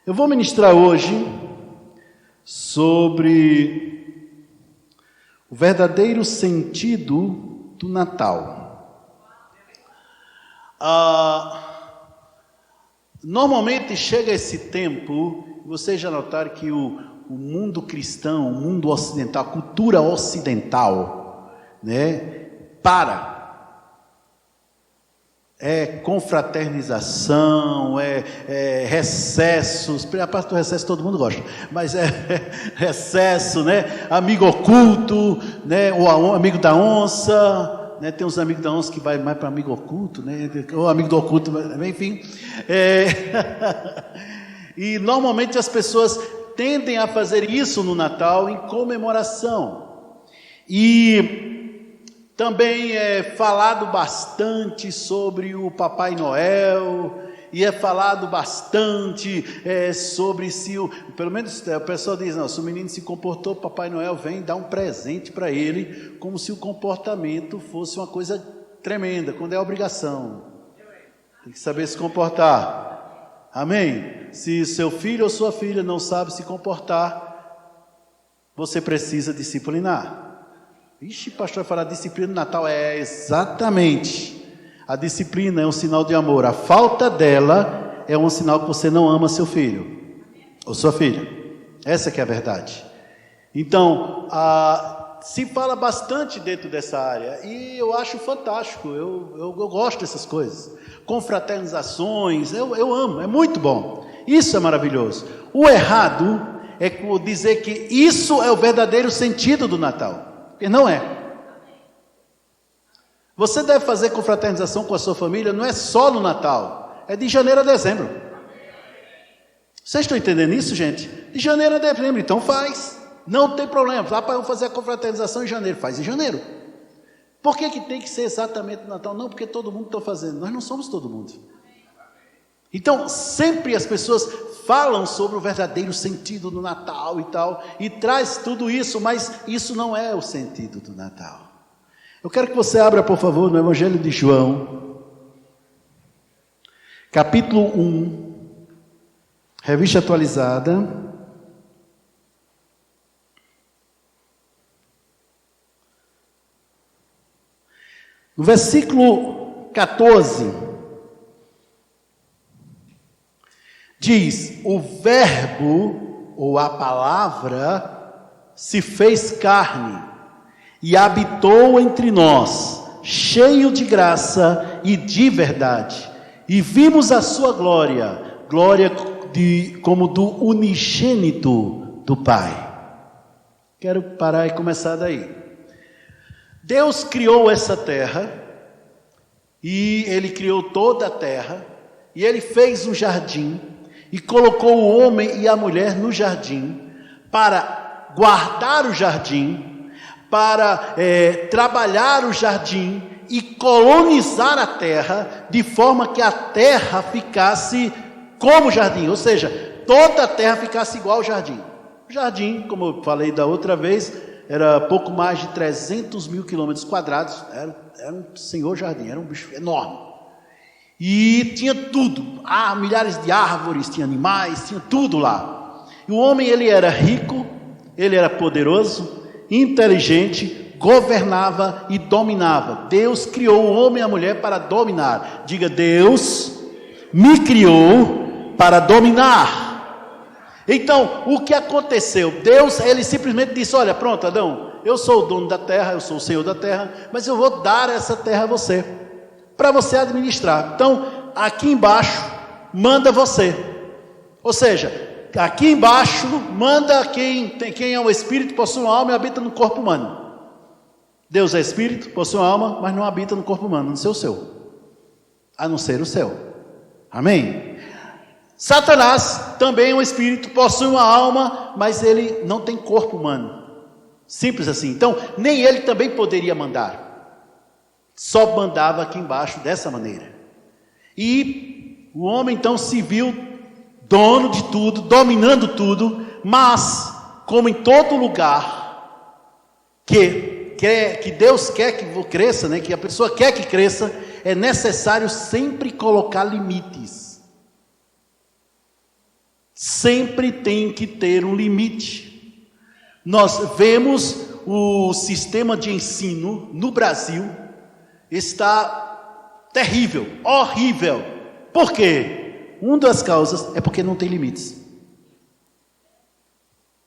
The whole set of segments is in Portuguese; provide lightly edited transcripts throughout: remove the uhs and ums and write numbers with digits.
Eu vou ministrar hoje sobre o verdadeiro sentido do Natal. Normalmente chega esse tempo, vocês já notaram que o mundo cristão, o mundo ocidental, a cultura ocidental, né, confraternização, recessos, a parte do recesso todo mundo gosta, mas recesso, né, amigo oculto, né, o amigo da onça, né, tem uns amigos da onça que vai mais para amigo oculto, né, ou amigo do oculto, enfim, e normalmente as pessoas tendem a fazer isso no Natal em comemoração, e também é falado bastante sobre o Papai Noel, e é falado bastante sobre pelo menos o pessoal diz, não, se o menino se comportou, Papai Noel vem dar um presente para ele, como se o comportamento fosse uma coisa tremenda, quando é obrigação, tem que saber se comportar, amém? Se seu filho ou sua filha não sabe se comportar, você precisa disciplinar. Ixi, pastor, falar disciplina no Natal, exatamente, a disciplina é um sinal de amor, a falta dela é um sinal que você não ama seu filho, ou sua filha, essa que é a verdade. Então, se fala bastante dentro dessa área, e eu acho fantástico, eu gosto dessas coisas, confraternizações, eu amo, é muito bom, isso é maravilhoso. O errado é dizer que isso é o verdadeiro sentido do Natal. Porque não é. Você deve fazer confraternização com a sua família, não é só no Natal, é de janeiro a dezembro. Vocês estão entendendo isso, gente? De janeiro a dezembro, então faz. Não tem problema. Vamos fazer a confraternização em janeiro, faz em janeiro. Por que tem que ser exatamente no Natal? Não, porque todo mundo está fazendo. Nós não somos todo mundo. Então, sempre as pessoas falam sobre o verdadeiro sentido do Natal e tal, e traz tudo isso, mas isso não é o sentido do Natal. Eu quero que você abra, por favor, no Evangelho de João, capítulo 1, revista atualizada, no versículo 14, diz, o verbo, ou a palavra, se fez carne, e habitou entre nós, cheio de graça e de verdade, e vimos a sua glória, como do unigênito do Pai. Quero parar e começar daí. Deus criou essa terra, e Ele criou toda a terra, e Ele fez um jardim, e colocou o homem e a mulher no jardim, para guardar o jardim, para trabalhar o jardim, e colonizar a terra, de forma que a terra ficasse como jardim, ou seja, toda a terra ficasse igual ao jardim. O jardim, como eu falei da outra vez, era pouco mais de 300 mil quilômetros quadrados, era um senhor jardim, era um bicho enorme. E tinha tudo, milhares de árvores, tinha animais, tinha tudo lá. E o homem, ele era rico, ele era poderoso, inteligente, governava e dominava. Deus criou o homem e a mulher para dominar. Diga, Deus me criou para dominar. Então, o que aconteceu? Deus, ele simplesmente disse, olha, pronto, Adão, eu sou o dono da terra, eu sou o Senhor da terra, mas eu vou dar essa terra a você, para você administrar. Então, aqui embaixo, manda você. Ou seja, aqui embaixo, manda quem é um espírito, possui uma alma e habita no corpo humano. Deus é espírito, possui uma alma, mas não habita no corpo humano, não ser o seu, a não ser o céu. Amém? Satanás também é um espírito, possui uma alma, mas ele não tem corpo humano. Simples assim. Então, nem ele também poderia mandar. Só mandava aqui embaixo dessa maneira. E o homem então se viu dono de tudo, dominando tudo, mas, como em todo lugar que Deus quer que cresça, né, que a pessoa quer que cresça, é necessário sempre colocar limites. sempre tem que ter um limite. Nós vemos o sistema de ensino no Brasil está terrível, horrível. Por quê? Uma das causas é porque não tem limites.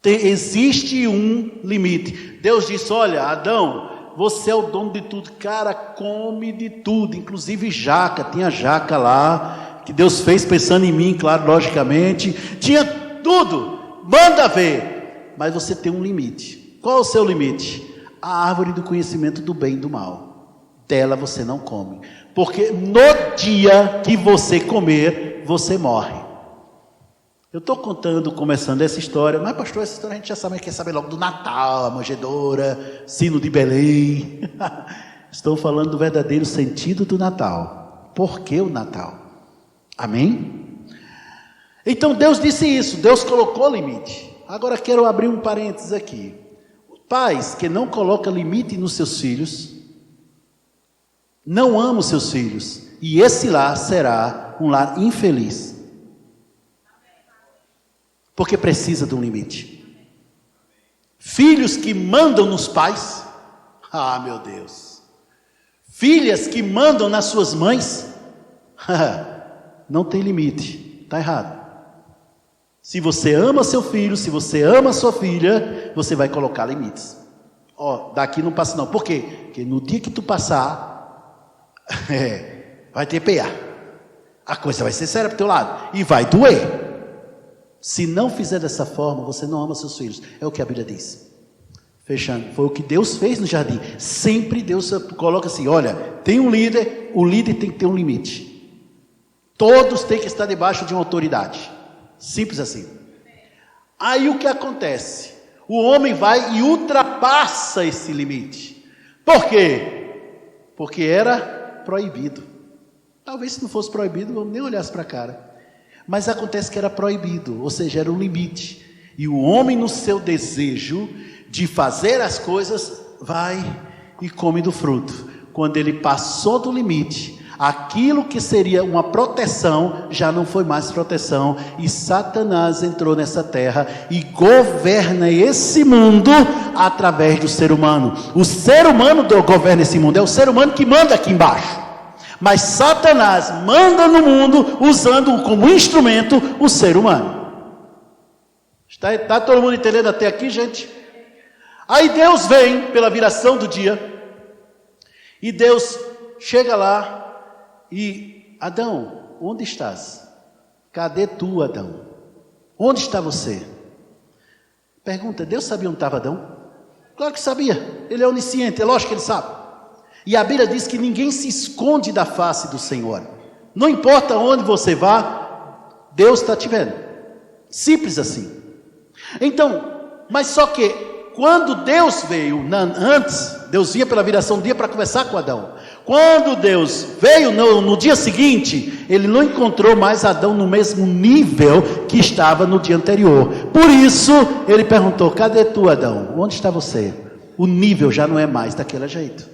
Existe um limite. Deus disse: olha, Adão, você é o dono de tudo. Cara, come de tudo, inclusive jaca. Tinha jaca lá, que Deus fez pensando em mim, claro, logicamente. Tinha tudo, manda ver. Mas você tem um limite. Qual é o seu limite? A árvore do conhecimento do bem e do mal. Dela você não come. Porque no dia que você comer, você morre. Eu estou começando essa história, mas pastor, essa história a gente já sabe, quer saber logo do Natal, a manjedoura, sino de Belém. Estou falando do verdadeiro sentido do Natal. Por que o Natal? Amém? Então Deus disse isso, Deus colocou limite. Agora quero abrir um parênteses aqui. Pais que não colocam limite nos seus filhos, não amam seus filhos, e esse lar será um lar infeliz. Porque precisa de um limite. Filhos que mandam nos pais, meu Deus. Filhas que mandam nas suas mães, não tem limite, está errado. Se você ama seu filho, se você ama sua filha, você vai colocar limites. Daqui não passa não. Por quê? Porque no dia que tu passar, vai ter PA. A coisa vai ser séria para o teu lado e vai doer. Se não fizer dessa forma, você não ama seus filhos. É o que a Bíblia diz. Fechando, foi o que Deus fez no jardim. Sempre Deus coloca assim: olha, tem um líder, o líder tem que ter um limite. Todos têm que estar debaixo de uma autoridade. Simples assim. Aí o que acontece? O homem vai e ultrapassa esse limite. Por quê? Porque era proibido. Talvez se não fosse proibido, eu nem olhasse para a cara. Mas acontece que era proibido, ou seja, era um limite. E o homem, no seu desejo de fazer as coisas, vai e come do fruto. Quando ele passou do limite, aquilo que seria uma proteção, já não foi mais proteção. E Satanás entrou nessa terra e governa esse mundo através do ser humano. O ser humano governa esse mundo, é o ser humano que manda aqui embaixo. Mas Satanás manda no mundo, usando como instrumento o ser humano. Está todo mundo entendendo até aqui, gente? Aí Deus vem pela viração do dia, e Deus chega lá e: Adão, onde estás? Cadê tu, Adão? Onde está você? Pergunta: Deus sabia onde estava Adão? Claro que sabia, ele é onisciente, é lógico que ele sabe. E a Bíblia diz que ninguém se esconde da face do Senhor. Não importa onde você vá, Deus está te vendo. Simples assim. Então, mas só que quando Deus veio, antes, Deus vinha pela viração do dia para conversar com Adão. Quando Deus veio no dia seguinte, ele não encontrou mais Adão no mesmo nível que estava no dia anterior. Por isso, ele perguntou: cadê tu, Adão? Onde está você? O nível já não é mais daquele jeito.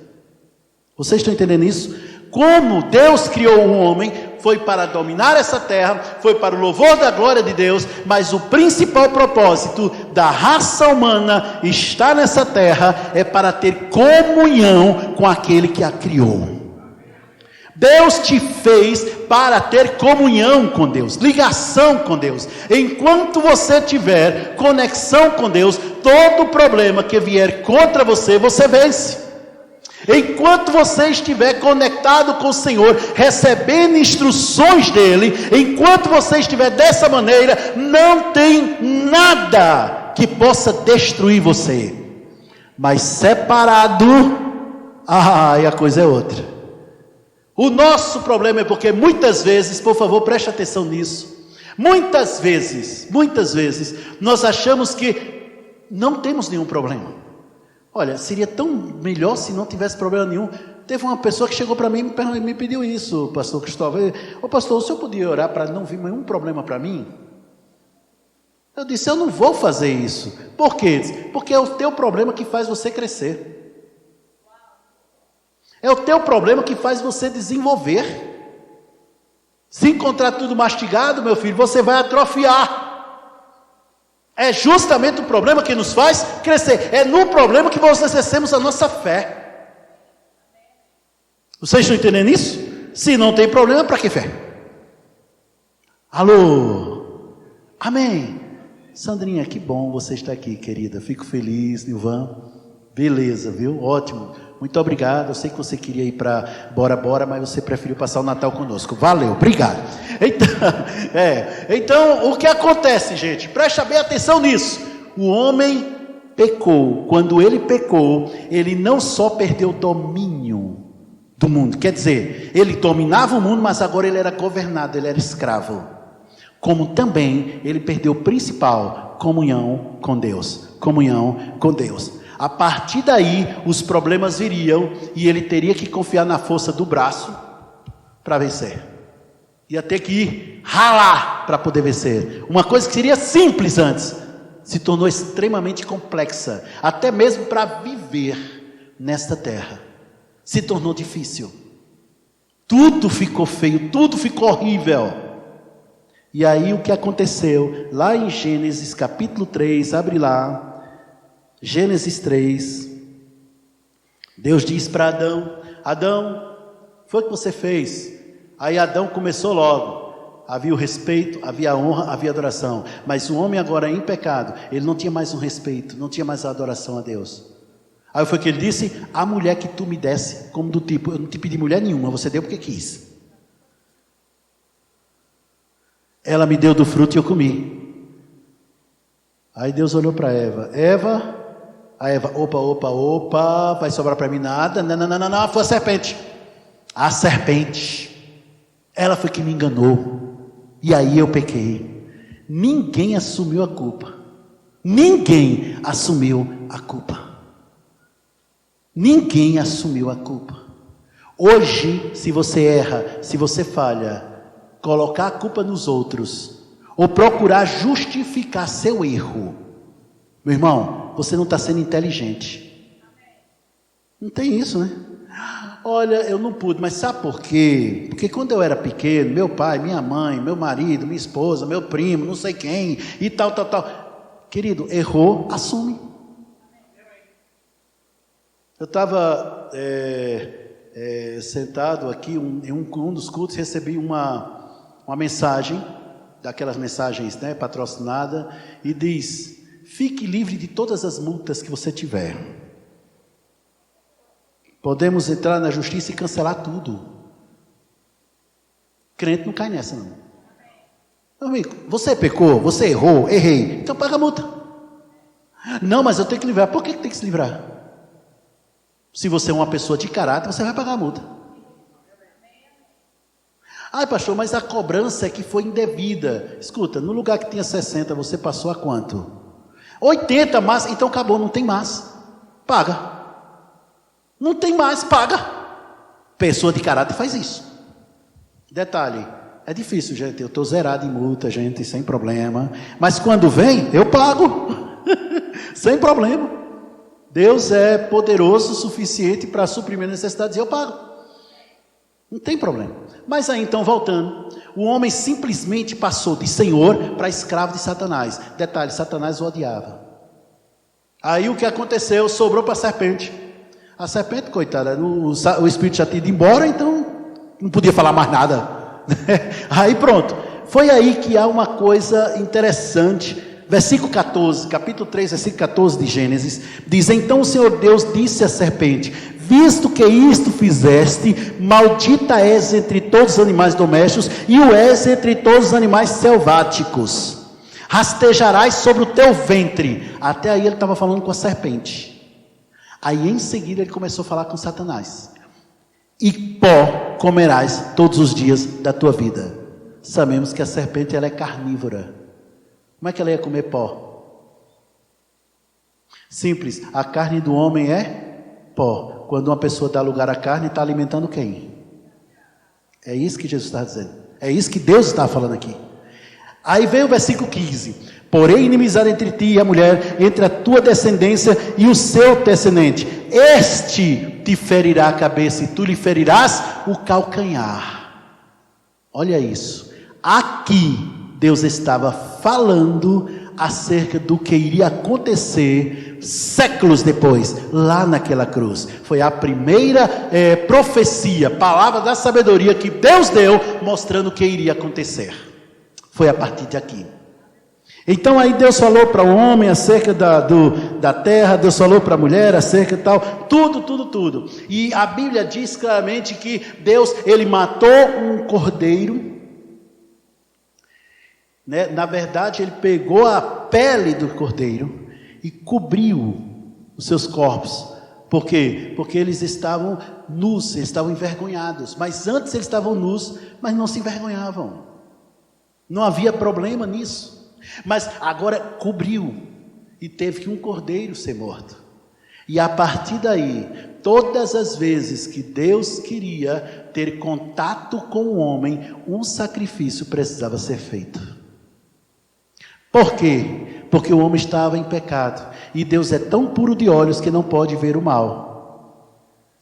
Vocês estão entendendo isso? Como Deus criou o homem, foi para dominar essa terra, foi para o louvor da glória de Deus, mas o principal propósito da raça humana estar nessa terra é para ter comunhão com aquele que a criou. Deus te fez para ter comunhão com Deus, ligação com Deus. Enquanto você tiver conexão com Deus, todo problema que vier contra você, você vence. Enquanto você estiver conectado com o Senhor, recebendo instruções dEle, enquanto você estiver dessa maneira, não tem nada que possa destruir você. Mas separado, aí a coisa é outra. O nosso problema é porque muitas vezes, por favor, preste atenção nisso. Muitas vezes, nós achamos que não temos nenhum problema. Olha, seria tão melhor se não tivesse problema nenhum. Teve uma pessoa que chegou para mim e me pediu isso, pastor Cristóvão. Pastor, o senhor podia orar para não vir nenhum problema para mim? Eu disse: eu não vou fazer isso. Por quê? Porque é o teu problema que faz você crescer. É o teu problema que faz você desenvolver. Se encontrar tudo mastigado, meu filho, você vai atrofiar. É justamente o problema que nos faz crescer. É no problema que nós exercemos a nossa fé. Vocês estão entendendo isso? Se não tem problema, para que fé? Alô? Amém. Sandrinha, que bom você estar aqui, querida. Fico feliz, Nilvan. Beleza, viu? Ótimo. Muito obrigado. Eu sei que você queria ir para Bora, mas você preferiu passar o Natal conosco. Valeu, obrigado. Então, o que acontece, gente? Presta bem atenção nisso. O homem pecou. Quando ele pecou, ele não só perdeu o domínio do mundo. Quer dizer, ele dominava o mundo, mas agora ele era governado, ele era escravo. Como também ele perdeu o principal, comunhão com Deus. Comunhão com Deus. A partir daí, os problemas viriam e ele teria que confiar na força do braço para vencer. Ia ter que ralar para poder vencer. Uma coisa que seria simples antes, se tornou extremamente complexa, até mesmo para viver nesta terra. Se tornou difícil. Tudo ficou feio, tudo ficou horrível. E aí o que aconteceu? Lá em Gênesis capítulo 3, abre lá. Gênesis 3, Deus diz para Adão: Adão, foi o que você fez? Aí Adão começou logo, havia o respeito, havia a honra, havia a adoração, mas o homem agora em pecado, ele não tinha mais um respeito, não tinha mais a adoração a Deus. Aí foi que ele disse: a mulher que tu me desse, como do tipo, eu não te pedi mulher nenhuma, você deu porque quis. Ela me deu do fruto e eu comi. Aí Deus olhou para Eva, a Eva, opa, vai sobrar para mim nada, não, foi a serpente. A serpente, ela foi que me enganou, e aí eu pequei. Ninguém assumiu a culpa, ninguém assumiu a culpa. Ninguém assumiu a culpa. Hoje, se você erra, se você falha, colocar a culpa nos outros, ou procurar justificar seu erro, meu irmão, você não está sendo inteligente. Não tem isso, né? Olha, eu não pude, mas sabe por quê? Porque quando eu era pequeno, meu pai, minha mãe, meu marido, minha esposa, meu primo, não sei quem, e tal. Querido, errou, assume. Eu estava sentado aqui em um dos cultos, recebi uma mensagem, daquelas mensagens, né, patrocinada, e diz: fique livre de todas as multas que você tiver. Podemos entrar na justiça e cancelar tudo. Crente não cai nessa, não. Meu amigo, você pecou, você errou, errei, então paga a multa. Não, mas eu tenho que livrar. Por que tem que se livrar? Se você é uma pessoa de caráter, você vai pagar a multa. Ai, pastor, mas a cobrança é que foi indevida. Escuta, no lugar que tinha 60, você passou a quanto? 80, mas então acabou, não tem mais. Paga. Não tem mais, paga. Pessoa de caráter faz isso. Detalhe, é difícil, gente. Eu estou zerado em multa, gente, sem problema. Mas quando vem, eu pago. Sem problema. Deus é poderoso o suficiente para suprir minhas necessidades e eu pago. Não tem problema. Mas aí então, voltando, o homem simplesmente passou de senhor para escravo de Satanás. Detalhe, Satanás o odiava. Aí o que aconteceu? Sobrou para a serpente. A serpente, coitada, o espírito já tinha ido embora, então não podia falar mais nada. Aí pronto. Foi aí que há uma coisa interessante. Versículo 14, capítulo 3, versículo 14 de Gênesis, diz: então o Senhor Deus disse à serpente: visto que isto fizeste, maldita és entre todos os animais domésticos, e o és entre todos os animais selváticos, rastejarás sobre o teu ventre. Até aí ele estava falando com a serpente. Aí em seguida ele começou a falar com Satanás: e pó comerás todos os dias da tua vida. Sabemos que a serpente ela é carnívora. Como é que ela ia comer pó? Simples, a carne do homem é pó. Quando uma pessoa dá lugar à carne, está alimentando quem? É isso que Jesus está dizendo. É isso que Deus está falando aqui. Aí vem o versículo 15: porém inimizade entre ti e a mulher, entre a tua descendência e o seu descendente. Este te ferirá a cabeça e tu lhe ferirás o calcanhar. Olha isso. Aqui Deus estava falando acerca do que iria acontecer séculos depois, lá naquela cruz. Foi a primeira profecia, palavra da sabedoria que Deus deu, mostrando o que iria acontecer. Foi a partir de aqui. Então aí Deus falou para o homem acerca da terra, Deus falou para a mulher acerca de tal, tudo. E a Bíblia diz claramente que Deus, ele matou um cordeiro, né? Na verdade ele pegou a pele do cordeiro e cobriu os seus corpos. Por quê? Porque eles estavam nus, eles estavam envergonhados, mas antes eles estavam nus, mas não se envergonhavam, não havia problema nisso. Mas agora cobriu, e teve que um cordeiro ser morto. E a partir daí, todas as vezes que Deus queria ter contato com o homem, um sacrifício precisava ser feito. Por quê? Porque o homem estava em pecado, e Deus é tão puro de olhos que não pode ver o mal.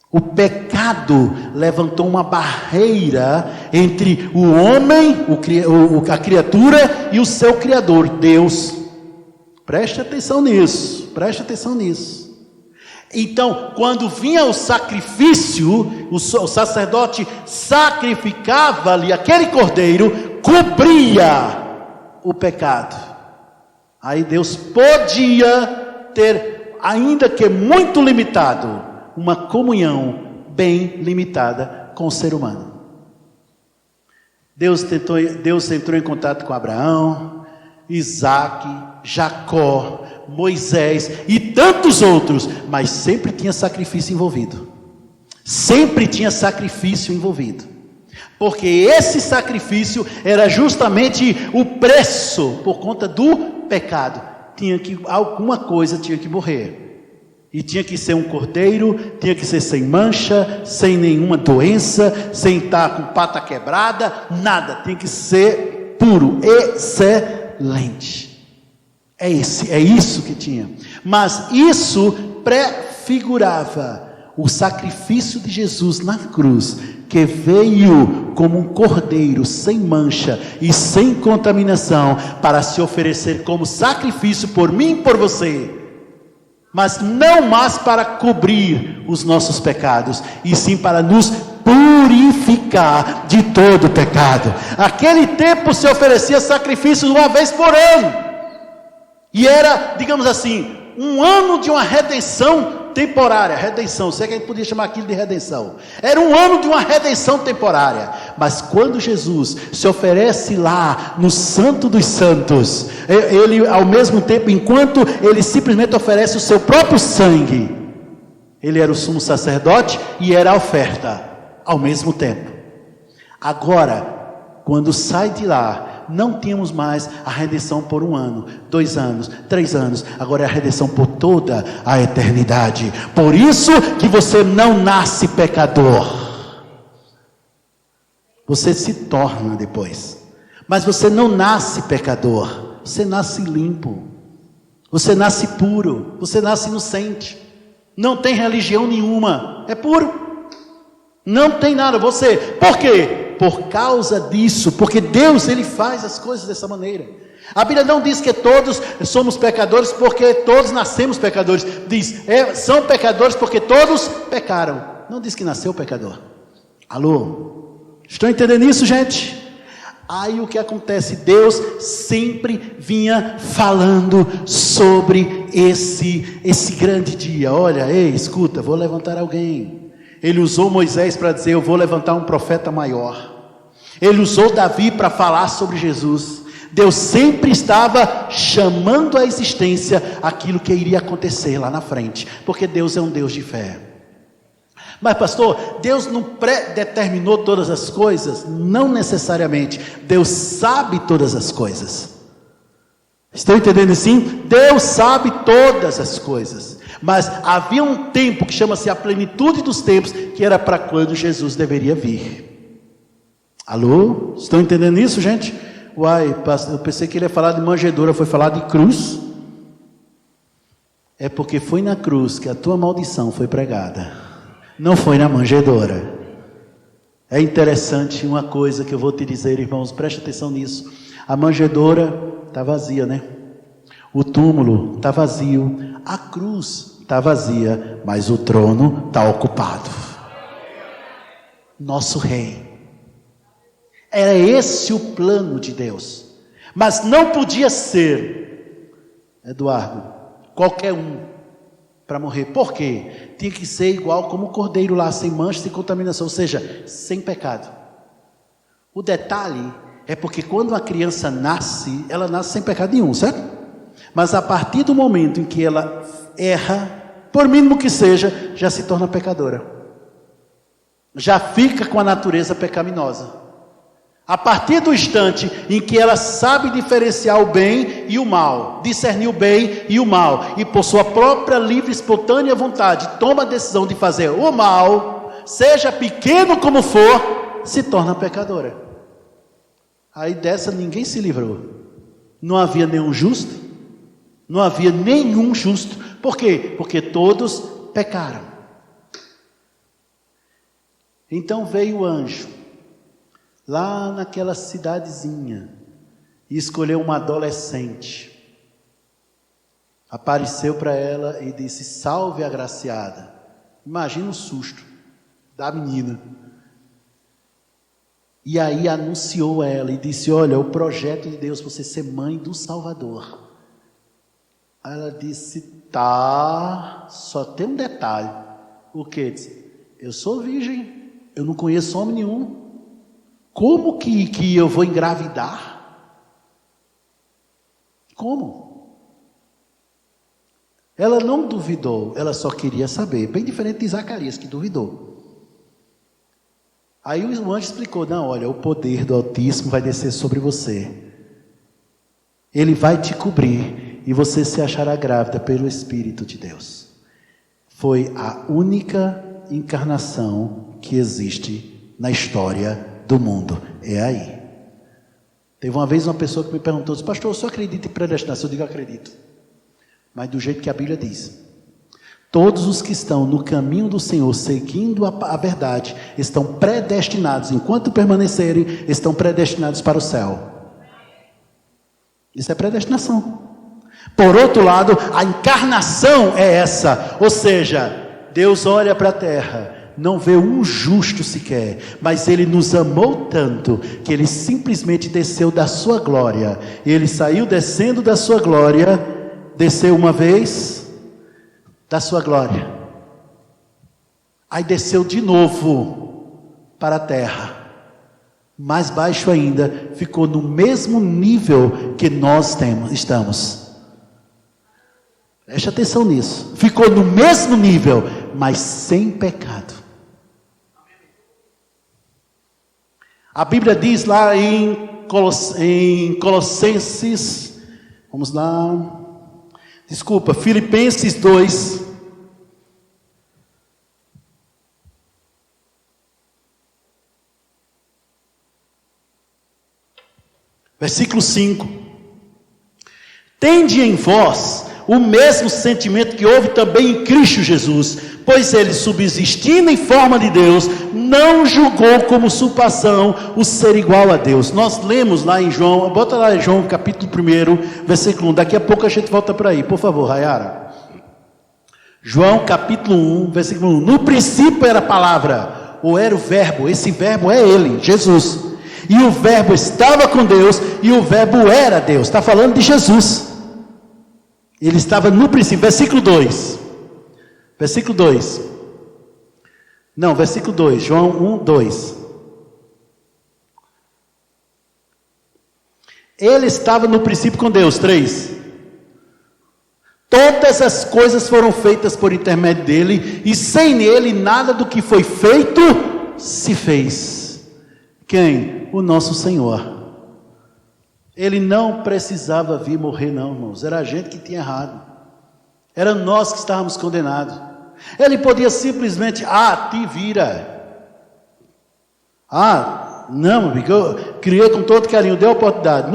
O pecado levantou uma barreira entre o homem, a criatura, e o seu Criador, Deus. Preste atenção nisso, Então, quando vinha o sacrifício, o sacerdote sacrificava-lhe aquele cordeiro, cobria o pecado. Aí Deus podia ter, ainda que muito limitado, uma comunhão bem limitada com o ser humano. Deus entrou em contato com Abraão, Isaac, Jacó, Moisés e tantos outros, mas sempre tinha sacrifício envolvido. Porque esse sacrifício era justamente o preço por conta do pecado. Alguma coisa tinha que morrer. E tinha que ser um cordeiro, tinha que ser sem mancha, sem nenhuma doença, sem estar com pata quebrada, nada, tinha que ser puro, excelente. É isso que tinha. Mas isso prefigurava o sacrifício de Jesus na cruz, que veio como um cordeiro sem mancha e sem contaminação, para se oferecer como sacrifício por mim e por você. Mas não mais para cobrir os nossos pecados, e sim para nos purificar de todo pecado. Aquele tempo se oferecia sacrifícios uma vez por ano, e era, digamos assim, um ano de uma redenção temporária. Redenção, se é que a gente podia chamar aquilo de redenção. Era um ano de uma redenção temporária. Mas quando Jesus se oferece lá no Santo dos Santos, ele ao mesmo tempo, enquanto ele simplesmente oferece o seu próprio sangue, ele era o sumo sacerdote e era a oferta ao mesmo tempo. Agora, quando sai de lá, não tínhamos mais a redenção por 1 ano, 2 anos, 3 anos. Agora é a redenção por toda a eternidade. Por isso que você não nasce pecador. Você se torna depois, mas você não nasce pecador. Você nasce limpo, você nasce puro, você nasce inocente. Não tem religião nenhuma, é puro, não tem nada. Você, por quê? Por causa disso, porque Deus, ele faz as coisas dessa maneira. A Bíblia não diz que todos somos pecadores porque todos nascemos pecadores. Diz, são pecadores porque todos pecaram. Não diz que nasceu pecador. Alô? Estão entendendo isso, gente? Aí o que acontece? Deus sempre vinha falando sobre esse grande dia. Olha, ei, escuta, vou levantar alguém. Ele usou Moisés para dizer, eu vou levantar um profeta maior. Ele usou Davi para falar sobre Jesus. Deus sempre estava chamando à existência aquilo que iria acontecer lá na frente, porque Deus é um Deus de fé. Mas pastor, Deus não predeterminou todas as coisas? Não necessariamente. Deus sabe todas as coisas. Estão entendendo assim? Deus sabe todas as coisas. Mas havia um tempo que chama-se a plenitude dos tempos, que era para quando Jesus deveria vir. Alô? Estão entendendo isso, gente? Uai, eu pensei que ele ia falar de manjedoura, foi falar de cruz. É porque foi na cruz que a tua maldição foi pregada, não foi na manjedoura. É interessante uma coisa que eu vou te dizer, irmãos, preste atenção nisso. A manjedoura está vazia, né? O túmulo está vazio, a cruz está vazia, mas o trono está ocupado. Nosso rei. Era esse o plano de Deus. Mas não podia ser, Eduardo, qualquer um para morrer. Por quê? Tinha que ser igual como o cordeiro lá, sem mancha, sem contaminação, ou seja, sem pecado. O detalhe é porque quando uma criança nasce, ela nasce sem pecado nenhum, certo? Mas a partir do momento em que ela erra, por mínimo que seja, já se torna pecadora. Já fica com a natureza pecaminosa. A partir do instante em que ela sabe diferenciar o bem e o mal, discernir o bem e o mal, e por sua própria livre, espontânea vontade, toma a decisão de fazer o mal, seja pequeno como for, se torna pecadora. Aí dessa ninguém se livrou. Não havia nenhum justo. Não havia nenhum justo. Por quê? Porque todos pecaram. Então veio o anjo, lá naquela cidadezinha, e escolheu uma adolescente. Apareceu para ela e disse: salve agraciada. Imagina o susto da menina. E aí anunciou ela e disse: olha, o projeto de Deus para você ser mãe do Salvador. Aí ela disse: tá, só tem um detalhe. O que? Disse: eu sou virgem, eu não conheço homem nenhum. Como que eu vou engravidar? Como? Ela não duvidou, ela só queria saber. Bem diferente de Zacarias, que duvidou. Aí o anjo explicou: não, olha, o poder do Altíssimo vai descer sobre você. Ele vai te cobrir e você se achará grávida pelo Espírito de Deus. Foi a única encarnação que existe na história do mundo. É aí. Teve uma vez uma pessoa que me perguntou: pastor, o senhor acredita em predestinação? Eu digo: acredito. Mas do jeito que a Bíblia diz. Todos os que estão no caminho do Senhor, seguindo a verdade, estão predestinados, enquanto permanecerem, estão predestinados para o céu. Isso é predestinação. Por outro lado, a encarnação é essa, ou seja, Deus olha para a terra, não vê um justo sequer, mas Ele nos amou tanto, que Ele simplesmente desceu da sua glória. Ele saiu descendo da sua glória, desceu uma vez da sua glória, aí desceu de novo para a terra, mais baixo ainda, ficou no mesmo nível que nós estamos. Preste atenção nisso. Ficou no mesmo nível, mas sem pecado. A Bíblia diz lá em Colossenses, vamos lá, Filipenses 2, versículo 5: tende em vós o mesmo sentimento que houve também em Cristo Jesus, pois ele, subsistindo em forma de Deus, não julgou como usurpação o ser igual a Deus. Nós lemos lá em João, bota lá em João capítulo 1, versículo 1, daqui a pouco a gente volta para aí, por favor, Rayara. João capítulo 1, versículo 1, no princípio era a palavra, ou era o verbo, esse verbo é ele, Jesus, e o verbo estava com Deus, e o verbo era Deus. Está falando de Jesus. Ele estava no princípio, versículo 2, João 1, 2, ele estava no princípio com Deus, 3, todas as coisas foram feitas por intermédio dele, e sem ele nada do que foi feito se fez. Quem? O nosso Senhor. Ele não precisava vir morrer não, irmãos, era a gente que tinha errado, era nós que estávamos condenados. Ele podia simplesmente: te vira. Não, amigo, eu criei com todo carinho, deu oportunidade,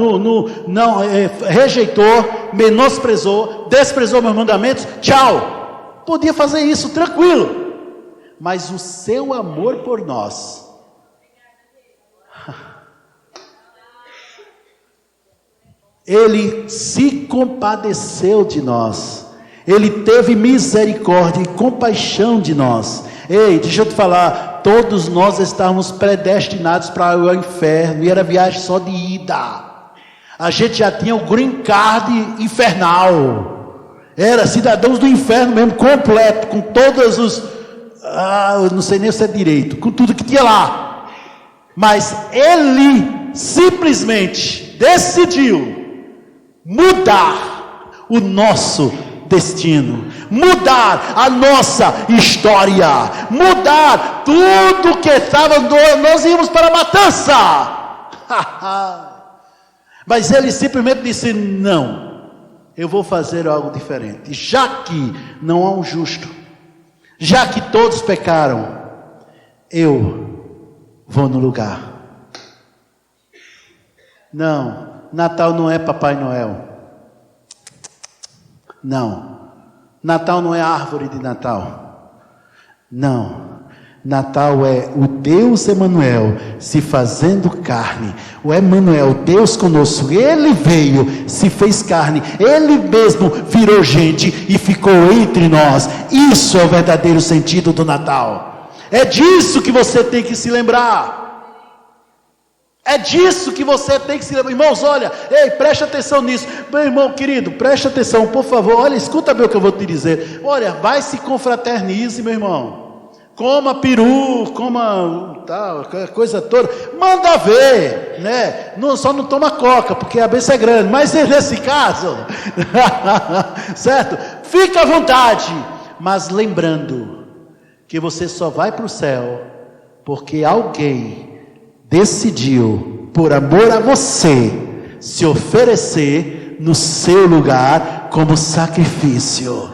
rejeitou, menosprezou, desprezou meus mandamentos, tchau. Podia fazer isso tranquilo, mas o seu amor por nós, Ele se compadeceu de nós. Ele teve misericórdia e compaixão de nós. Ei, deixa eu te falar, todos nós estávamos predestinados para o inferno, e era viagem só de ida. A gente já tinha o green card infernal, era cidadãos do inferno mesmo, completo, com todos os, eu não sei nem se é direito, com tudo que tinha lá. Mas ele simplesmente decidiu mudar o nosso destino, mudar a nossa história, mudar tudo que estava, nós íamos para a matança. Mas ele simplesmente disse: não, eu vou fazer algo diferente. Já que não há um justo, já que todos pecaram, eu vou no lugar. Não, Natal não é Papai Noel. Não, Natal não é árvore de Natal. Não, Natal é o Deus Emanuel se fazendo carne. O Emanuel, Deus conosco, Ele veio, se fez carne, Ele mesmo virou gente e ficou entre nós. Isso é o verdadeiro sentido do Natal. É disso que você tem que se lembrar. É disso que você tem que se lembrar. Irmãos, olha, ei, preste atenção nisso. Meu irmão querido, preste atenção, por favor. Olha, escuta bem o que eu vou te dizer. Olha, vai se confraternize, meu irmão. Coma peru, coma tal, coisa toda. Manda ver, né? Não, só não toma coca, porque a benção é grande. Mas nesse caso, certo? Fica à vontade. Mas lembrando que você só vai para o céu porque alguém decidiu, por amor a você, se oferecer no seu lugar como sacrifício.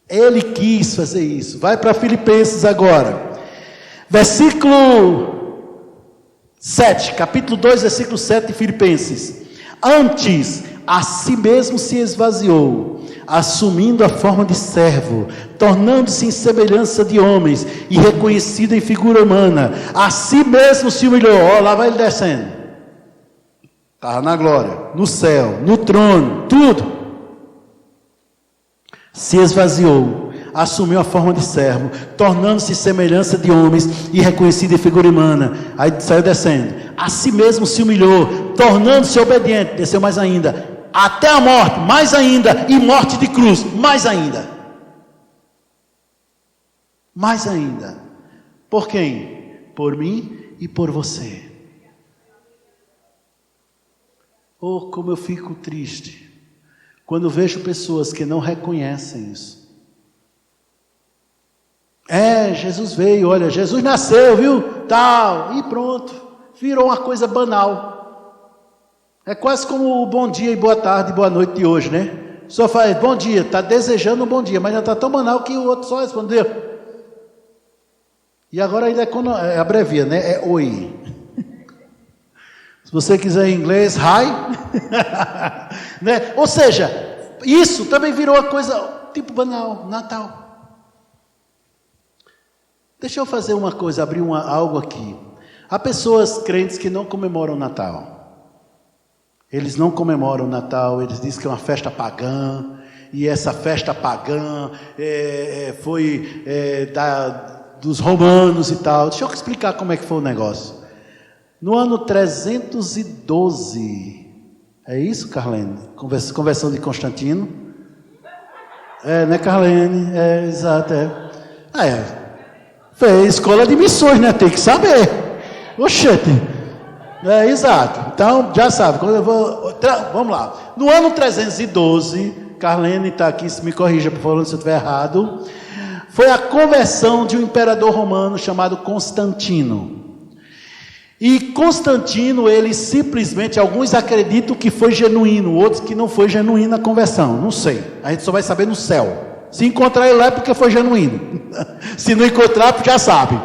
Ele quis fazer isso. Vai para Filipenses agora, versículo 7, capítulo 2, versículo 7 de Filipenses. Antes, a si mesmo se esvaziou, assumindo a forma de servo, tornando-se em semelhança de homens, e reconhecido em figura humana, a si mesmo se humilhou. Ó, lá vai ele descendo, estava na glória, no céu, no trono, tudo. Se esvaziou, assumiu a forma de servo, tornando-se semelhança de homens, e reconhecido em figura humana. Aí saiu descendo, a si mesmo se humilhou, tornando-se obediente, desceu mais ainda, até a morte, mais ainda, e morte de cruz, mais ainda. Mais ainda. Por quem? Por mim e por você. Oh, como eu fico triste quando vejo pessoas que não reconhecem isso. Jesus veio, olha, Jesus nasceu, viu? Tal, e pronto, virou uma coisa banal. É quase como o bom dia e boa tarde e boa noite de hoje, né? Só faz bom dia, está desejando um bom dia, mas já está tão banal que o outro só respondeu. E agora ainda abrevia, né? É oi. Se você quiser em inglês, hi. Né? Ou seja, isso também virou uma coisa tipo banal, Natal. Deixa eu fazer uma coisa, abrir algo aqui. Há pessoas crentes que não comemoram Natal. Eles não comemoram o Natal, eles dizem que é uma festa pagã, e essa festa pagã foi dos romanos e tal. Deixa eu explicar como é que foi o negócio. No ano 312, é isso, Carlene? Conversão de Constantino? Né, Carlene? Exato, fez escola de missões, né? Tem que saber. Oxente. Exato, então já sabe, vamos lá. No ano 312, Carlene está aqui, se me corrija por favor se eu estiver errado, foi a conversão de um imperador romano chamado Constantino. E Constantino, ele simplesmente, alguns acreditam que foi genuíno, outros que não foi genuína a conversão, não sei, a gente só vai saber no céu. Se encontrar ele lá é porque foi genuíno, se não encontrar já sabe.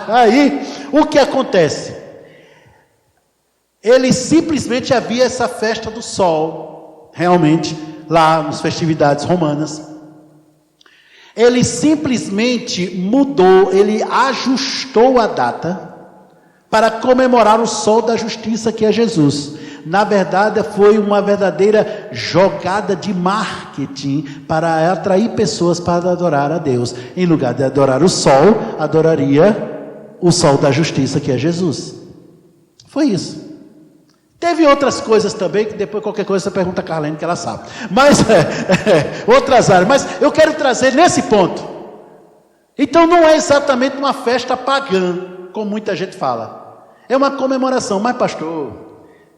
Aí, o que acontece? Ele simplesmente havia essa festa do sol, realmente, lá nas festividades romanas. Ele simplesmente mudou, ele ajustou a data para comemorar o sol da justiça que é Jesus. Na verdade, foi uma verdadeira jogada de marketing para atrair pessoas para adorar a Deus. Em lugar de adorar o sol, adoraria o sol da justiça, que é Jesus. Foi isso. Teve outras coisas também, que depois qualquer coisa você pergunta a Carlene, que ela sabe. Mas, outras áreas. Mas eu quero trazer nesse ponto. Então não é exatamente uma festa pagã, como muita gente fala. É uma comemoração. Mas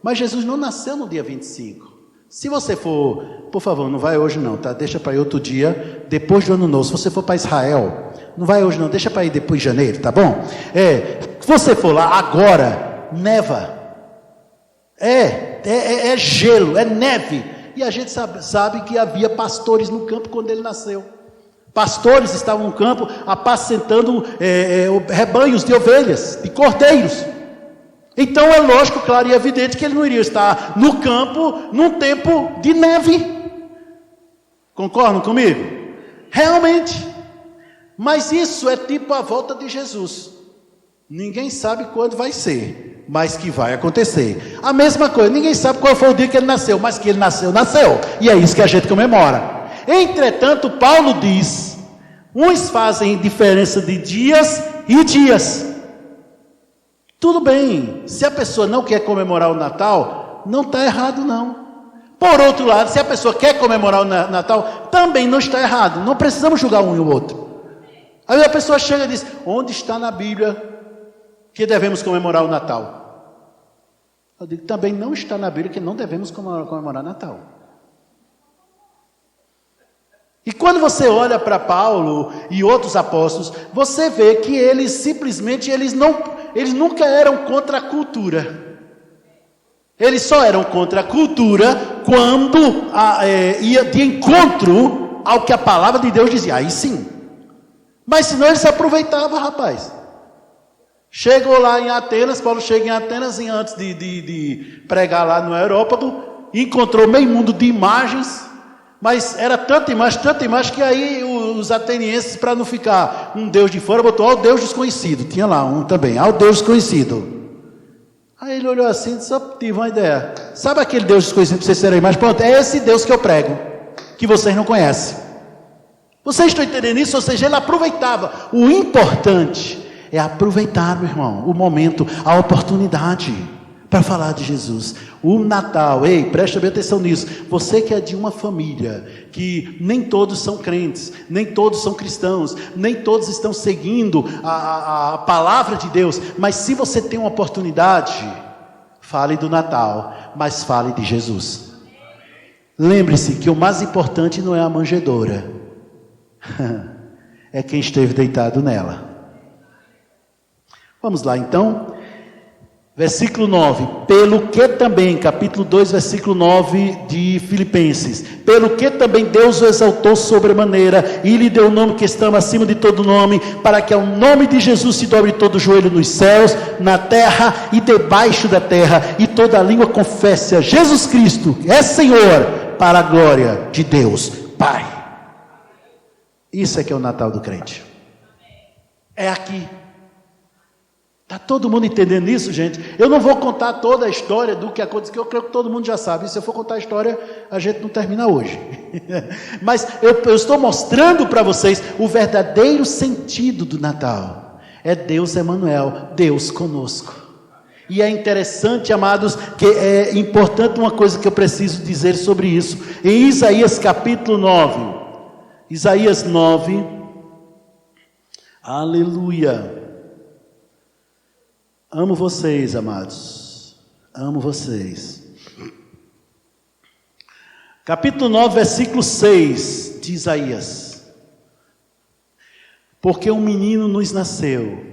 mas Jesus não nasceu no dia 25. Se você for, por favor, não vai hoje não, tá? Deixa para ir outro dia, depois do ano novo. Se você for para Israel, não vai hoje não, deixa para ir depois de janeiro, tá bom? Se você for lá agora, neva. É gelo, é neve. E a gente sabe que havia pastores no campo quando ele nasceu. Pastores estavam no campo apacentando rebanhos de ovelhas, de cordeiros. Então é lógico, claro e evidente que ele não iria estar no campo num tempo de neve. Concordam comigo? Realmente. Mas isso é tipo a volta de Jesus. Ninguém sabe quando vai ser, mas que vai acontecer. A mesma coisa, ninguém sabe qual foi o dia que ele nasceu, mas que ele nasceu. E é isso que a gente comemora. Entretanto, Paulo diz, uns fazem diferença de dias e dias. Tudo bem, se a pessoa não quer comemorar o Natal, não está errado não. Por outro lado, se a pessoa quer comemorar o Natal, também não está errado. Não precisamos julgar um e o outro. Aí a pessoa chega e diz, onde está na Bíblia que devemos comemorar o Natal? Eu digo, também não está na Bíblia que não devemos comemorar Natal. E quando você olha para Paulo e outros apóstolos, você vê que eles simplesmente, eles nunca eram contra a cultura. Eles só eram contra a cultura quando ia de encontro ao que a palavra de Deus dizia. Aí sim. Mas senão eles se aproveitavam, rapaz. Chegou lá em Atenas, Paulo chega em Atenas e antes de pregar lá no Aerópago, encontrou meio mundo de imagens, mas era tanta imagem que aí os atenienses, para não ficar um Deus de fora, botou o Deus desconhecido, tinha lá um também, o Deus desconhecido. Aí ele olhou assim e só tive uma ideia, sabe aquele Deus desconhecido para vocês terem mais? Pronto, é esse Deus que eu prego, que vocês não conhecem. Vocês estão entendendo isso? Ou seja, ele aproveitava. O importante é aproveitar, meu irmão, o momento, a oportunidade para falar de Jesus. O Natal, preste bem atenção nisso. Você que é de uma família que nem todos são crentes, nem todos são cristãos, nem todos estão seguindo a palavra de Deus, mas se você tem uma oportunidade, fale do Natal, mas fale de Jesus. Lembre-se que o mais importante não é a manjedoura, é quem esteve deitado nela. Vamos lá então, versículo 9, pelo que também, capítulo 2, versículo 9 de Filipenses, pelo que também Deus o exaltou sobremaneira, e lhe deu o nome que está acima de todo nome, para que ao nome de Jesus se dobre todo o joelho nos céus, na terra e debaixo da terra, e toda a língua confesse a Jesus Cristo, é Senhor, para a glória de Deus, Pai. Isso é que é o Natal do crente, é aqui. Está todo mundo entendendo isso, gente? Eu não vou contar toda a história do que aconteceu, que eu creio que todo mundo já sabe. E se eu for contar a história, a gente não termina hoje. Mas eu estou mostrando para vocês o verdadeiro sentido do Natal. É Deus Emanuel, Deus conosco. E é interessante, amados, que é importante uma coisa que eu preciso dizer sobre isso. Em Isaías capítulo 9. Isaías 9. Aleluia. Amo vocês, amados, amo vocês. Capítulo 9, versículo 6 de Isaías. Porque um menino nos nasceu,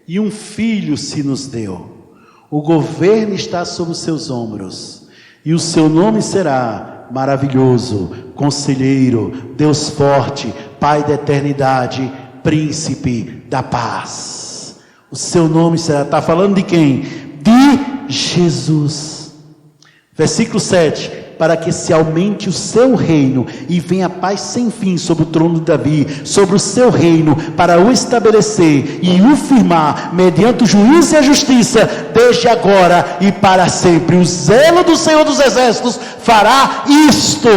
e um filho se nos deu. O governo está sobre os seus ombros, e o seu nome será Maravilhoso, Conselheiro, Deus Forte, Pai da Eternidade, Príncipe da Paz. O seu nome será, está falando de quem? De Jesus. Versículo 7, para que se aumente o seu reino e venha a paz sem fim sobre o trono de Davi, sobre o seu reino, para o estabelecer e o firmar mediante o juízo e a justiça, desde agora e para sempre. O zelo do Senhor dos Exércitos fará isto.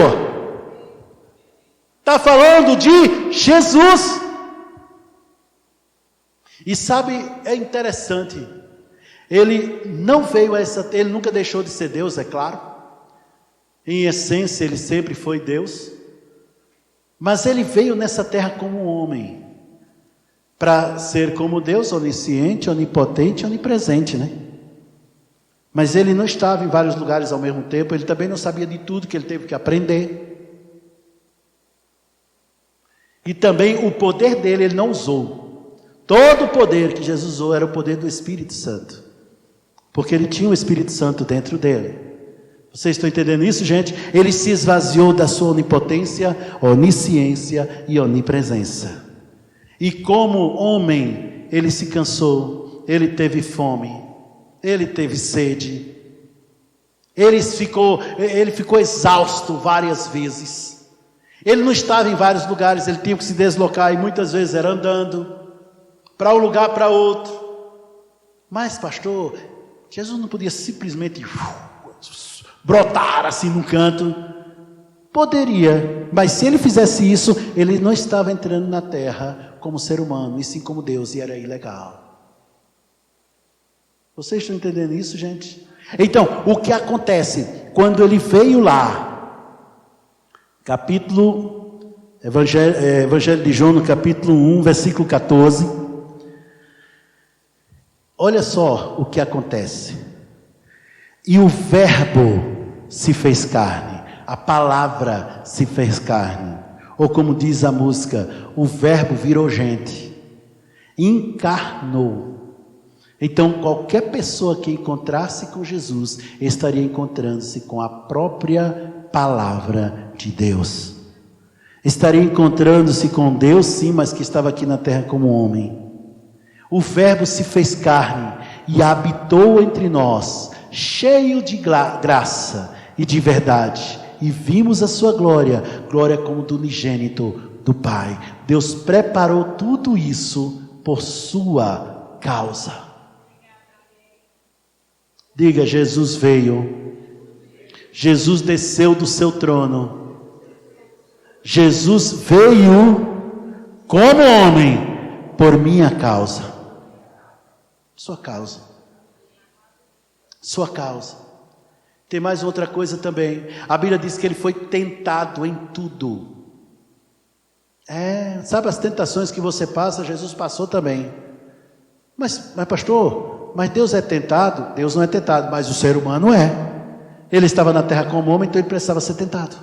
Está falando de Jesus. E sabe, é interessante, ele não veio a essa terra, ele nunca deixou de ser Deus, é claro, em essência ele sempre foi Deus, mas ele veio nessa terra como um homem, para ser como Deus, onisciente, onipotente, onipresente, né? Mas ele não estava em vários lugares ao mesmo tempo, ele também não sabia de tudo que ele teve que aprender, e também o poder dele ele não usou. Todo o poder que Jesus usou era o poder do Espírito Santo, porque ele tinha o Espírito Santo dentro dele. Vocês estão entendendo isso, gente? Ele se esvaziou da sua onipotência, onisciência e onipresença. E como homem, ele se cansou, ele teve fome, ele teve sede, ele ficou exausto várias vezes. Ele não estava em vários lugares, ele tinha que se deslocar, e muitas vezes era andando para um lugar para outro. Mas, pastor, Jesus não podia simplesmente brotar assim num canto. Poderia, mas se ele fizesse isso, ele não estava entrando na terra como ser humano, e sim como Deus, e era ilegal. Vocês estão entendendo isso, gente? Então, o que acontece quando ele veio lá? Evangelho de João, no capítulo 1, versículo 14. Olha só o que acontece. E o verbo se fez carne, a palavra se fez carne, ou como diz a música, o verbo virou gente, encarnou. Então qualquer pessoa que encontrasse com Jesus, estaria encontrando-se com a própria palavra de Deus, estaria encontrando-se com Deus sim, mas que estava aqui na terra como homem. O verbo se fez carne e habitou entre nós, cheio de graça e de verdade, e vimos a sua glória, glória como do unigênito do Pai. Deus preparou tudo isso por sua causa. Diga: Jesus veio, Jesus desceu do seu trono, Jesus veio como homem por minha causa. Sua causa. Sua causa. Tem mais outra coisa também. A Bíblia diz que ele foi tentado em tudo. Sabe as tentações que você passa, Jesus passou também. Mas pastor, mas Deus é tentado? Deus não é tentado, mas o ser humano é. Ele estava na terra como homem, então ele precisava ser tentado.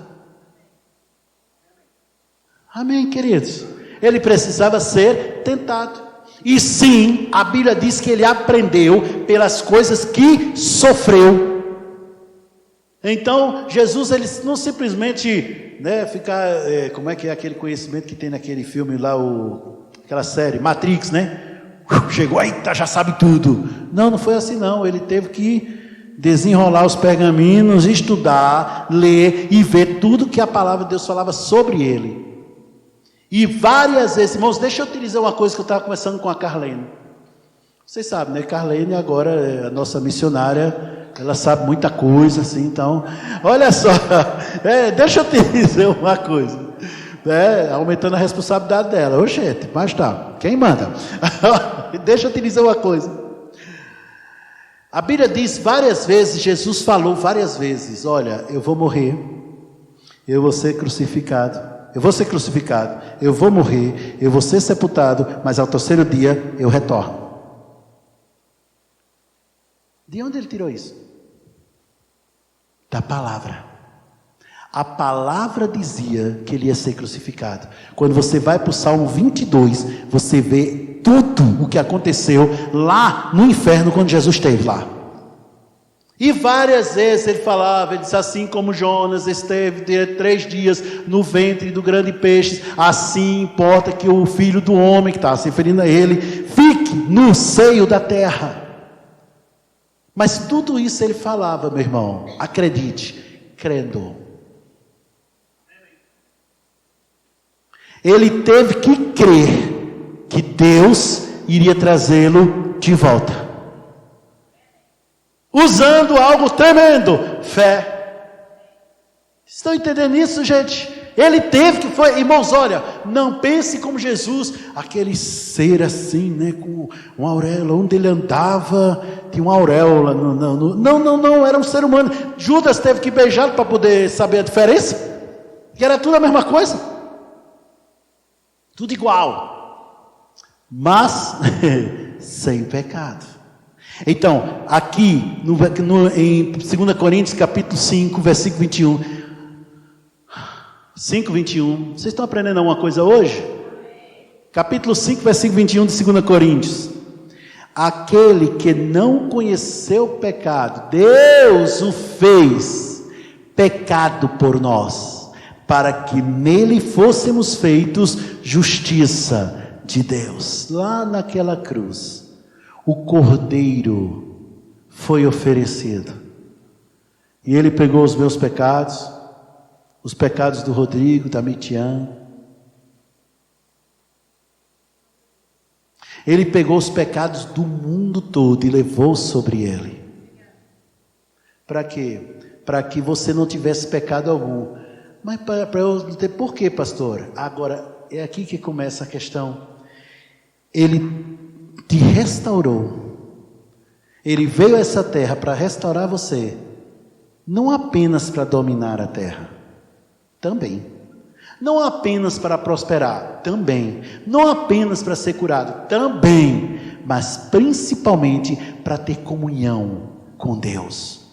Amém, queridos? Ele precisava ser tentado. E sim, a Bíblia diz que ele aprendeu pelas coisas que sofreu. Então, Jesus, ele não simplesmente, ficar, como é que é aquele conhecimento que tem naquele filme lá, aquela série, Matrix, chegou aí, já sabe tudo. Não foi assim não, ele teve que desenrolar os pergaminhos, estudar, ler e ver tudo que a palavra de Deus falava sobre ele. E várias vezes, irmãos, deixa eu te dizer uma coisa que eu estava conversando com a Carlene. Vocês sabem, né? Carlene agora é a nossa missionária, ela sabe muita coisa, assim, então, olha só, deixa eu te dizer uma coisa, aumentando a responsabilidade dela. Ô gente, mas tá, quem manda? Deixa eu te dizer uma coisa. A Bíblia diz várias vezes, Jesus falou várias vezes: olha, eu vou morrer, eu vou ser crucificado, eu vou morrer, eu vou ser sepultado, mas ao terceiro dia eu retorno. De onde ele tirou isso? Da palavra. A palavra dizia que ele ia ser crucificado. Quando você vai para o Salmo 22, você vê tudo o que aconteceu lá no inferno quando Jesus esteve lá. E várias vezes ele falava, ele disse: assim como Jonas esteve 3 dias no ventre do grande peixe, assim importa que o filho do homem, que estava se referindo a ele, fique no seio da terra. Mas tudo isso ele falava, meu irmão, acredite, crendo. Ele teve que crer que Deus iria trazê-lo de volta. Usando algo tremendo, fé. Estão entendendo isso, gente? Ele teve que, irmãos, olha, não pense como Jesus, aquele ser assim, né, com uma auréola, onde ele andava, tinha uma auréola, não, era um ser humano. Judas teve que beijá-lo para poder saber a diferença, que era tudo a mesma coisa, tudo igual, mas sem pecado. Então, aqui, em 2 Coríntios capítulo 5, versículo 21, 5:21. Vocês estão aprendendo alguma coisa hoje? Capítulo 5, versículo 21 de 2 Coríntios. Aquele que não conheceu o pecado, Deus o fez pecado por nós, para que nele fôssemos feitos justiça de Deus. Lá naquela cruz, o Cordeiro foi oferecido, e ele pegou os meus pecados, os pecados do Rodrigo, da Mitian. Ele pegou os pecados do mundo todo e levou sobre ele. Para quê? Para que você não tivesse pecado algum. Mas para eu não ter, por quê, pastor? Agora, é aqui que começa a questão. Ele te restaurou. Ele veio a essa terra para restaurar você. Não apenas para dominar a terra. Também. Não apenas para prosperar, também. Não apenas para ser curado, também. Mas principalmente para ter comunhão com Deus.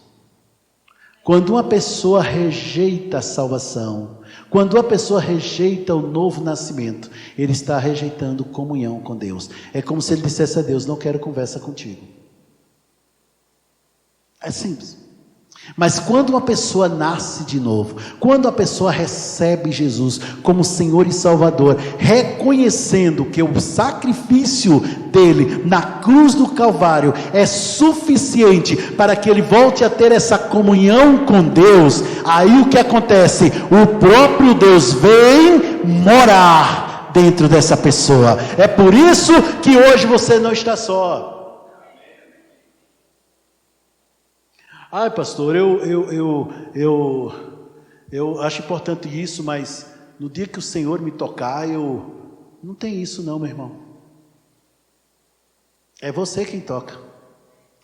Quando uma pessoa rejeita a salvação, quando uma pessoa rejeita o novo nascimento, ele está rejeitando comunhão com Deus. É como se ele dissesse a Deus: não quero conversa contigo. É simples. Mas quando uma pessoa nasce de novo, quando a pessoa recebe Jesus como Senhor e Salvador, reconhecendo que o sacrifício dele na cruz do Calvário é suficiente para que ele volte a ter essa comunhão com Deus, aí o que acontece? O próprio Deus vem morar dentro dessa pessoa. É por isso que hoje você não está só. Ai, pastor, eu acho importante isso, mas no dia que o Senhor me tocar, não tem isso não, meu irmão. É você quem toca.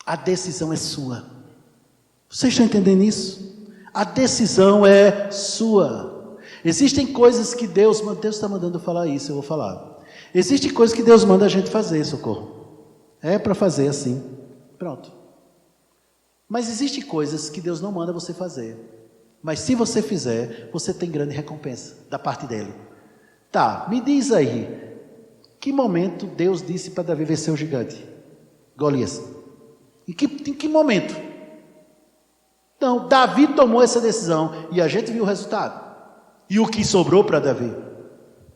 A decisão é sua. Vocês estão entendendo isso? A decisão é sua. Existem coisas que Deus está mandando falar isso, eu vou falar. Existem coisas que Deus manda a gente fazer, socorro. É para fazer assim. Pronto. Mas existem coisas que Deus não manda você fazer. Mas se você fizer, você tem grande recompensa da parte dele. Tá, me diz aí, que momento Deus disse para Davi vencer o gigante? Golias. Em que momento? Então, Davi tomou essa decisão e a gente viu o resultado. E o que sobrou para Davi?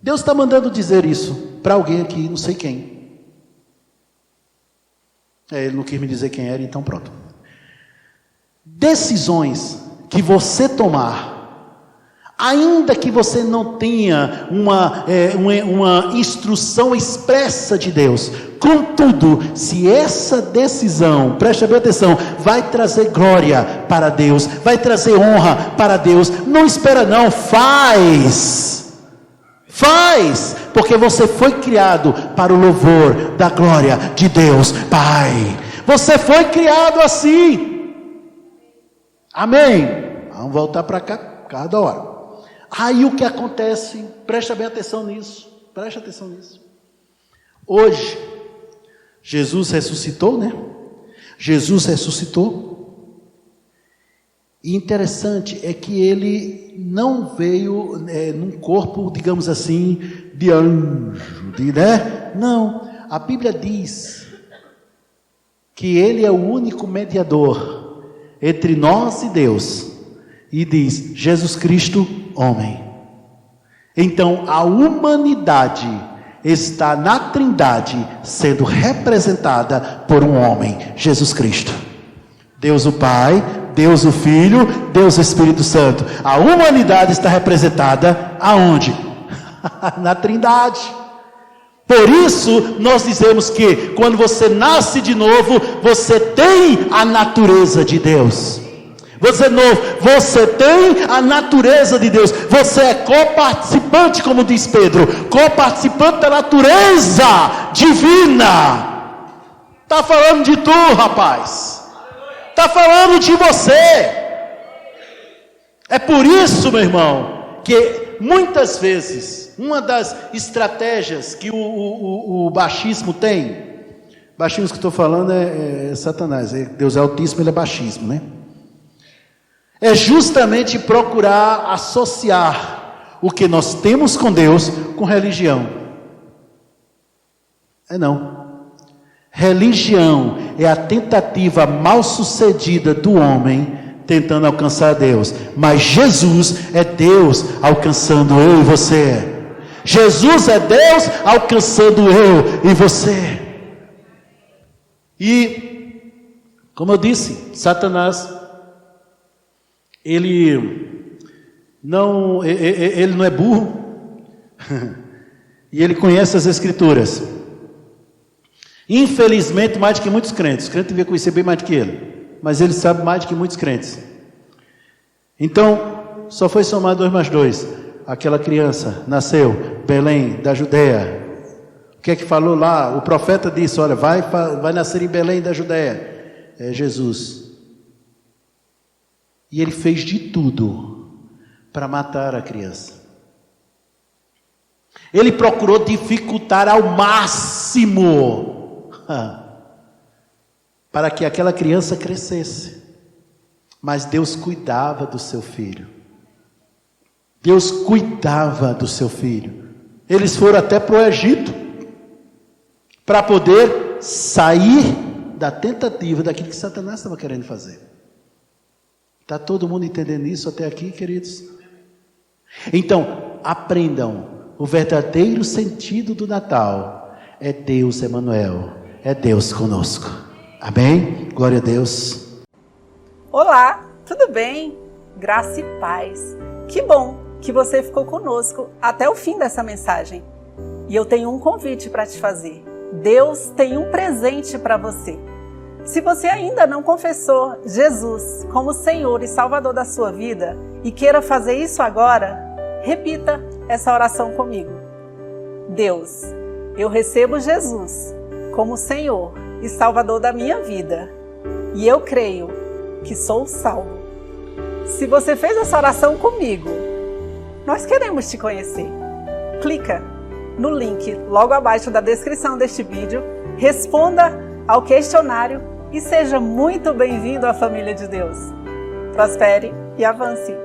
Deus está mandando dizer isso para alguém aqui, não sei quem. Ele não quis me dizer quem era, então pronto. Decisões que você tomar, ainda que você não tenha uma instrução expressa de Deus, contudo, se essa decisão, preste bem atenção, vai trazer glória para Deus, vai trazer honra para Deus, não espera não, faz, porque você foi criado para o louvor da glória de Deus Pai, você foi criado assim. Amém? Vamos voltar para cá cada hora. Aí o que acontece? Presta bem atenção nisso. Presta atenção nisso. Hoje, Jesus ressuscitou, né? Jesus ressuscitou. E interessante é que ele não veio num corpo, digamos assim, de anjo, né? Não. A Bíblia diz que ele é o único mediador entre nós e Deus, e diz, Jesus Cristo, homem. Então, a humanidade está na Trindade, sendo representada por um homem, Jesus Cristo. Deus o Pai, Deus o Filho, Deus o Espírito Santo. A humanidade está representada aonde? Na Trindade. Por isso, nós dizemos que quando você nasce de novo, você tem a natureza de Deus. Você é novo, você tem a natureza de Deus. Você é coparticipante, como diz Pedro, coparticipante da natureza divina. Está falando de tu, rapaz. Está falando de você. É por isso, meu irmão, que muitas vezes uma das estratégias que o baixismo tem, baixismo que eu estou falando é Satanás, Deus é altíssimo, ele é baixismo, né? É justamente procurar associar o que nós temos com Deus com religião. Não. Religião é a tentativa mal sucedida do homem tentando alcançar Deus. Mas Jesus é Deus alcançando eu e você. Jesus é Deus alcançando eu e você. E, como eu disse, Satanás, ele não é burro. E ele conhece as Escrituras. Infelizmente, mais do que muitos crentes. Os crentes deviam conhecer bem mais do que ele. Mas ele sabe mais do que muitos crentes. Então, só foi somar 2 mais 2. Aquela criança nasceu, Belém, da Judeia. O que é que falou lá? O profeta disse, olha, vai nascer em Belém da Judeia. É Jesus. E ele fez de tudo para matar a criança. Ele procurou dificultar ao máximo para que aquela criança crescesse. Mas Deus cuidava do seu filho. Deus cuidava do seu filho. Eles foram até para o Egito para poder sair da tentativa daquilo que Satanás estava querendo fazer. Está todo mundo entendendo isso até aqui, queridos? Então, aprendam. O verdadeiro sentido do Natal é Deus Emanuel. É Deus conosco. Amém? Glória a Deus. Olá, tudo bem? Graça e paz. Que bom que você ficou conosco até o fim dessa mensagem. E eu tenho um convite para te fazer. Deus tem um presente para você. Se você ainda não confessou Jesus como Senhor e Salvador da sua vida e queira fazer isso agora, repita essa oração comigo. Deus, eu recebo Jesus como Senhor e Salvador da minha vida e eu creio que sou salvo. Se você fez essa oração comigo, nós queremos te conhecer. Clica no link logo abaixo da descrição deste vídeo, responda ao questionário e seja muito bem-vindo à família de Deus. Prospere e avance!